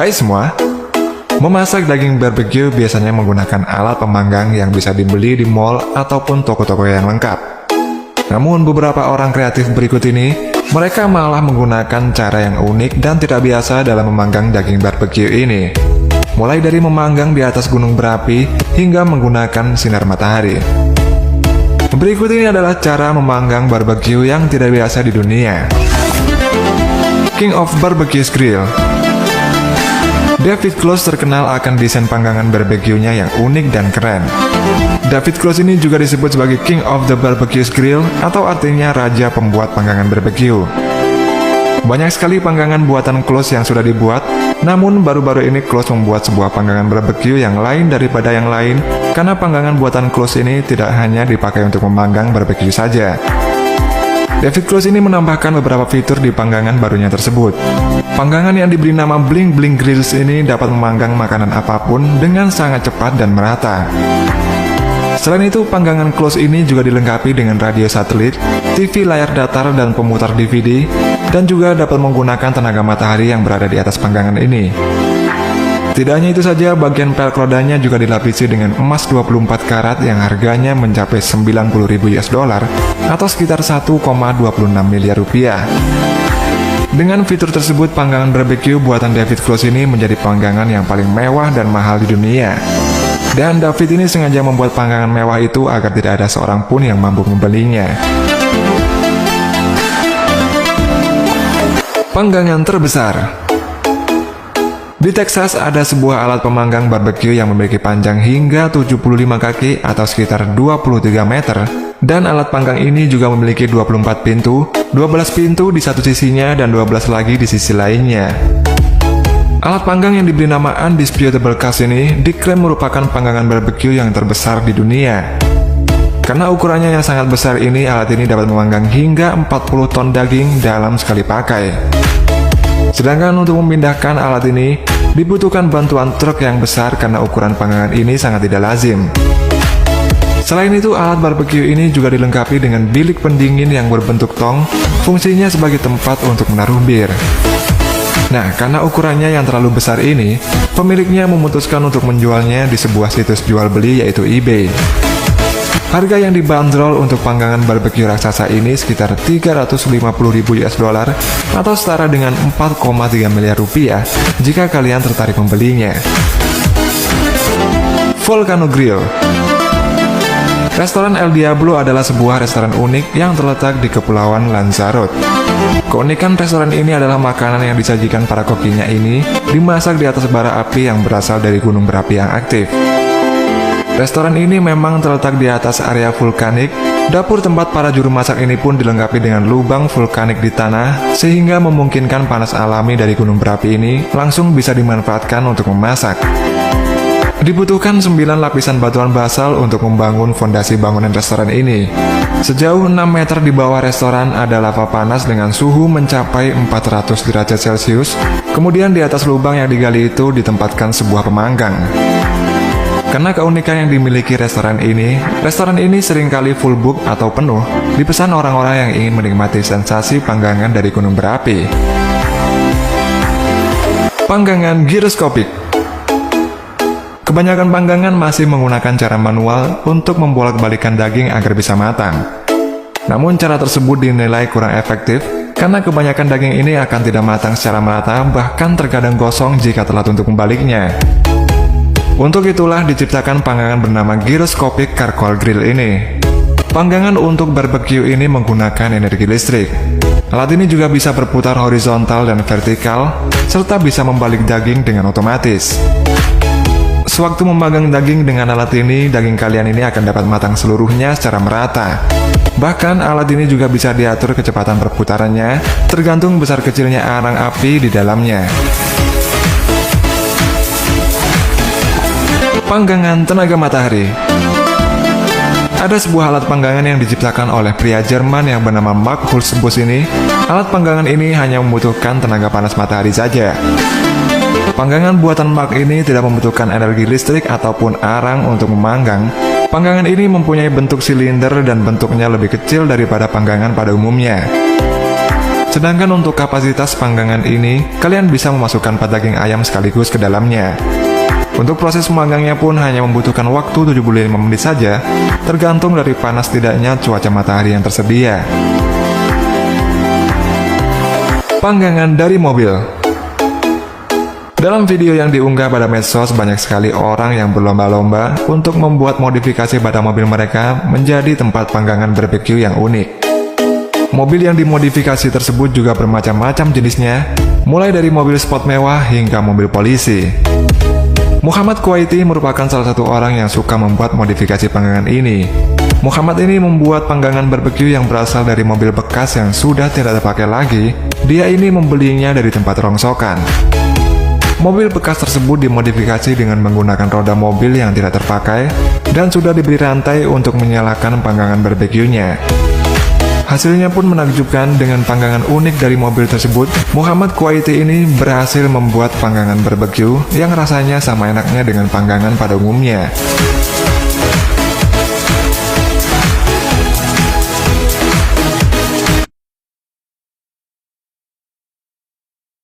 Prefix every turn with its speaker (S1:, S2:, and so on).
S1: Hai semua, memasak daging barbeque biasanya menggunakan alat pemanggang yang bisa dibeli di mall ataupun toko-toko yang lengkap. Namun beberapa orang kreatif berikut ini, mereka malah menggunakan cara yang unik dan tidak biasa dalam memanggang daging barbeque ini. Mulai dari memanggang di atas gunung berapi hingga menggunakan sinar matahari. Berikut ini adalah cara memanggang barbeque yang tidak biasa di dunia. King of Barbecue Grill. David Close terkenal akan desain panggangan barbeque-nya yang unik dan keren. David Close ini juga disebut sebagai King of the Barbecue Grill atau artinya Raja Pembuat Panggangan Barbeque. Banyak sekali panggangan buatan Close yang sudah dibuat, namun baru-baru ini Close membuat sebuah panggangan barbeque yang lain daripada yang lain karena panggangan buatan Close ini tidak hanya dipakai untuk memanggang barbeque saja. David Close ini menambahkan beberapa fitur di panggangan barunya tersebut. Panggangan yang diberi nama Bling Bling Grills ini dapat memanggang makanan apapun dengan sangat cepat dan merata. Selain itu, panggangan Close ini juga dilengkapi dengan radio satelit, TV layar datar dan pemutar DVD, dan juga dapat menggunakan tenaga matahari yang berada di atas panggangan ini. Tidak hanya itu saja, bagian pelek rodanya juga dilapisi dengan emas 24 karat yang harganya mencapai 90.000 US dollar atau sekitar 1,26 miliar rupiah. Dengan fitur tersebut, panggangan barbeque buatan David Close ini menjadi panggangan yang paling mewah dan mahal di dunia. Dan David ini sengaja membuat panggangan mewah itu agar tidak ada seorang pun yang mampu membelinya. Panggangan terbesar. Di Texas ada sebuah alat pemanggang barbeque yang memiliki panjang hingga 75 kaki atau sekitar 23 meter, dan alat panggang ini juga memiliki 24 pintu, 12 pintu di satu sisinya dan 12 lagi di sisi lainnya. Alat panggang yang diberi nama Undisputable Cast ini diklaim merupakan panggangan barbeque yang terbesar di dunia. Karena ukurannya yang sangat besar ini, alat ini dapat memanggang hingga 40 ton daging dalam sekali pakai. Sedangkan untuk memindahkan alat ini, dibutuhkan bantuan truk yang besar karena ukuran panggangan ini sangat tidak lazim. Selain itu, alat barbeque ini juga dilengkapi dengan bilik pendingin yang berbentuk tong, fungsinya sebagai tempat untuk menaruh bir. Nah, karena ukurannya yang terlalu besar ini, pemiliknya memutuskan untuk menjualnya di sebuah situs jual beli yaitu eBay. Harga yang dibanderol untuk panggangan barbeque raksasa ini sekitar 350.000 US dollar atau setara dengan 4,3 miliar rupiah jika kalian tertarik membelinya. Volcano Grill. Restoran El Diablo adalah sebuah restoran unik yang terletak di Kepulauan Lanzarote. Keunikan restoran ini adalah makanan yang disajikan para kokinya ini dimasak di atas bara api yang berasal dari gunung berapi yang aktif. Restoran ini memang terletak di atas area vulkanik. Dapur tempat para juru masak ini pun dilengkapi dengan lubang vulkanik di tanah, sehingga memungkinkan panas alami dari gunung berapi ini langsung bisa dimanfaatkan untuk memasak. Dibutuhkan 9 lapisan batuan basal untuk membangun fondasi bangunan restoran ini. Sejauh 6 meter di bawah restoran ada lava panas dengan suhu mencapai 400 derajat Celcius. Kemudian di atas lubang yang digali itu ditempatkan sebuah pemanggang. Karena keunikan yang dimiliki restoran ini seringkali full book atau penuh, dipesan orang-orang yang ingin menikmati sensasi panggangan dari gunung berapi. Panggangan giroskopik. Kebanyakan panggangan masih menggunakan cara manual untuk membolak-balikan daging agar bisa matang. Namun cara tersebut dinilai kurang efektif karena kebanyakan daging ini akan tidak matang secara merata, bahkan terkadang gosong jika telat untuk membaliknya. Untuk itulah diciptakan panggangan bernama Gyroscopic Charcoal Grill ini. Panggangan untuk barbeque ini menggunakan energi listrik. Alat ini juga bisa berputar horizontal dan vertikal, serta bisa membalik daging dengan otomatis. Sewaktu memanggang daging dengan alat ini, daging kalian ini akan dapat matang seluruhnya secara merata. Bahkan alat ini juga bisa diatur kecepatan perputarannya, tergantung besar kecilnya arang api di dalamnya. Panggangan tenaga matahari. Ada sebuah alat panggangan yang diciptakan oleh pria Jerman yang bernama Mark Hulsebus ini. Alat panggangan ini hanya membutuhkan tenaga panas matahari saja. Panggangan buatan Mark ini tidak membutuhkan energi listrik ataupun arang untuk memanggang. Panggangan ini mempunyai bentuk silinder dan bentuknya lebih kecil daripada panggangan pada umumnya. Sedangkan untuk kapasitas panggangan ini, kalian bisa memasukkan 4 daging ayam sekaligus ke dalamnya. Untuk proses memanggangnya pun hanya membutuhkan waktu 75 menit saja, tergantung dari panas tidaknya cuaca matahari yang tersedia. Panggangan dari mobil. Dalam video yang diunggah pada medsos, banyak sekali orang yang berlomba-lomba untuk membuat modifikasi pada mobil mereka menjadi tempat panggangan barbeque yang unik. Mobil yang dimodifikasi tersebut juga bermacam-macam jenisnya, mulai dari mobil sport mewah hingga mobil polisi. Muhammad Kuwaiti merupakan salah satu orang yang suka membuat modifikasi panggangan ini. Muhammad ini membuat panggangan barbeque yang berasal dari mobil bekas yang sudah tidak terpakai lagi. Dia ini membelinya dari tempat rongsokan. Mobil bekas tersebut dimodifikasi dengan menggunakan roda mobil yang tidak terpakai dan sudah diberi rantai untuk menyalakan panggangan barbeque-nya. Hasilnya pun menakjubkan. Dengan panggangan unik dari mobil tersebut, Muhammad Kuwaiti ini berhasil membuat panggangan barbeque yang rasanya sama enaknya dengan panggangan pada umumnya.